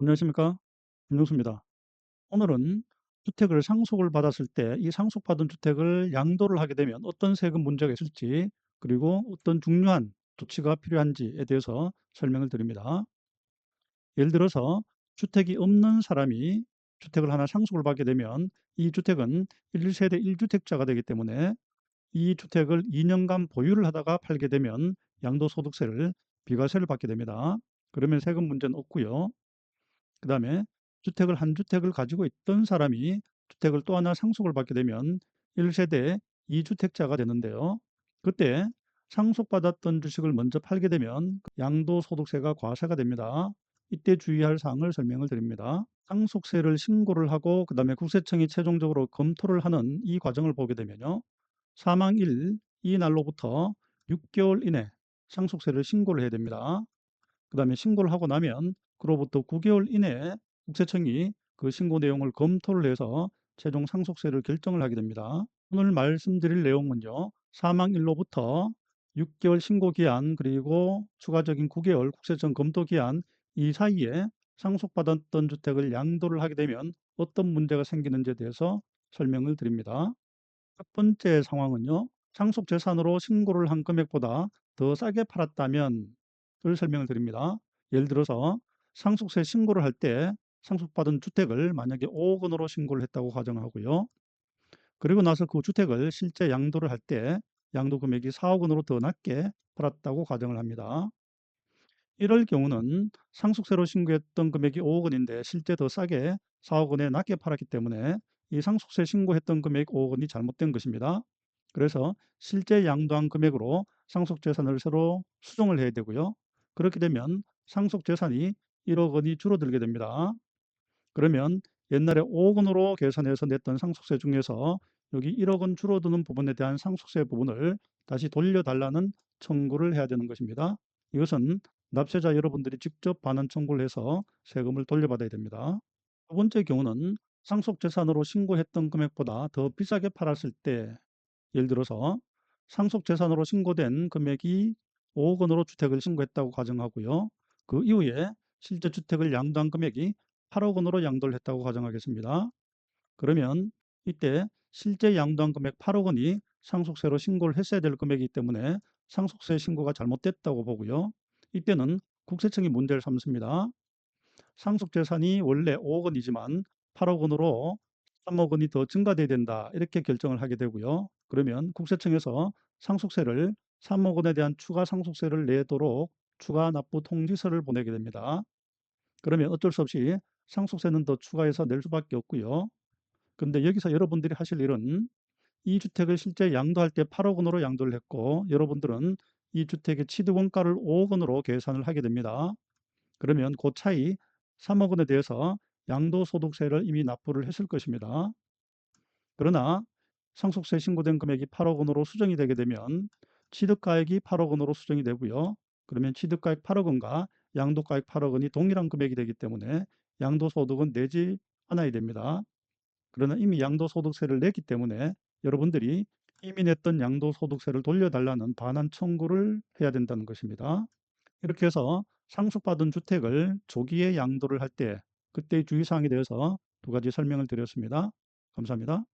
안녕하십니까? 김종수입니다. 오늘은 주택을 상속을 받았을 때 이 상속받은 주택을 양도를 하게 되면 어떤 세금 문제가 있을지, 그리고 어떤 중요한 조치가 필요한지에 대해서 설명을 드립니다. 예를 들어서 주택이 없는 사람이 주택을 하나 상속을 받게 되면 이 주택은 1세대 1주택자가 되기 때문에 이 주택을 2년간 보유를 하다가 팔게 되면 양도소득세를, 비과세를 받게 됩니다. 그러면 세금 문제는 없고요. 그다음에 주택을 한 주택을 가지고 있던 사람이 주택을 또 하나 상속을 받게 되면 1세대 2주택자가 되는데요. 그때 상속받았던 주식을 먼저 팔게 되면 양도소득세가 과세가 됩니다. 이때 주의할 사항을 설명을 드립니다. 상속세를 신고를 하고 그다음에 국세청이 최종적으로 검토를 하는 이 과정을 보게 되면요. 사망일 이 날로부터 6개월 이내 상속세를 신고를 해야 됩니다. 그다음에 신고를 하고 나면 그로부터 9개월 이내에 국세청이 그 신고 내용을 검토를 해서 최종 상속세를 결정을 하게 됩니다. 오늘 말씀드릴 내용은요. 사망일로부터 6개월 신고 기한 그리고 추가적인 9개월 국세청 검토 기한 이 사이에 상속받았던 주택을 양도를 하게 되면 어떤 문제가 생기는지에 대해서 설명을 드립니다. 첫 번째 상황은요. 상속 재산으로 신고를 한 금액보다 더 싸게 팔았다면 을 설명을 드립니다. 예를 들어서 상속세 신고를 할 때 상속받은 주택을 만약에 5억 원으로 신고를 했다고 가정하고요. 그리고 나서 그 주택을 실제 양도를 할 때 양도 금액이 4억 원으로 더 낮게 팔았다고 가정을 합니다. 이럴 경우는 상속세로 신고했던 금액이 5억 원인데 실제 더 싸게 4억 원에 낮게 팔았기 때문에 이 상속세 신고했던 금액 5억 원이 잘못된 것입니다. 그래서 실제 양도한 금액으로 상속재산을 새로 수정을 해야 되고요. 그렇게 되면 상속재산이 1억 원이 줄어들게 됩니다. 그러면 옛날에 5억 원으로 계산해서 냈던 상속세 중에서 여기 1억 원 줄어드는 부분에 대한 상속세 부분을 다시 돌려달라는 청구를 해야 되는 것입니다. 이것은 납세자 여러분들이 직접 반환 청구를 해서 세금을 돌려받아야 됩니다. 두 번째 경우는 상속재산으로 신고했던 금액보다 더 비싸게 팔았을 때, 예를 들어서 상속재산으로 신고된 금액이 5억 원으로 주택을 신고했다고 가정하고요. 그 이후에 실제 주택을 양도한 금액이 8억 원으로 양도를 했다고 가정하겠습니다. 그러면 이때 실제 양도한 금액 8억 원이 상속세로 신고를 했어야 될 금액이기 때문에 상속세 신고가 잘못됐다고 보고요. 이때는 국세청이 문제를 삼습니다. 상속재산이 원래 5억 원이지만 8억 원으로 3억 원이 더 증가돼야 된다. 이렇게 결정을 하게 되고요. 그러면 국세청에서 상속세를 3억 원에 대한 추가 상속세를 내도록 추가 납부 통지서를 보내게 됩니다. 그러면 어쩔 수 없이 상속세는 더 추가해서 낼 수밖에 없고요. 근데 여기서 여러분들이 하실 일은 이 주택을 실제 양도할 때 8억 원으로 양도를 했고 여러분들은 이 주택의 취득 원가를 5억 원으로 계산을 하게 됩니다. 그러면 그 차이 3억 원에 대해서 양도소득세를 이미 납부를 했을 것입니다. 그러나 상속세 신고된 금액이 8억 원으로 수정이 되게 되면 취득가액이 8억 원으로 수정이 되고요. 그러면 취득가액 8억 원과 양도가액 8억 원이 동일한 금액이 되기 때문에 양도소득은 내지 않아야 됩니다. 그러나 이미 양도소득세를 냈기 때문에 여러분들이 이미 냈던 양도소득세를 돌려달라는 반환 청구를 해야 된다는 것입니다. 이렇게 해서 상속받은 주택을 조기에 양도를 할 때 그때의 주의사항에 대해서 두 가지 설명을 드렸습니다. 감사합니다.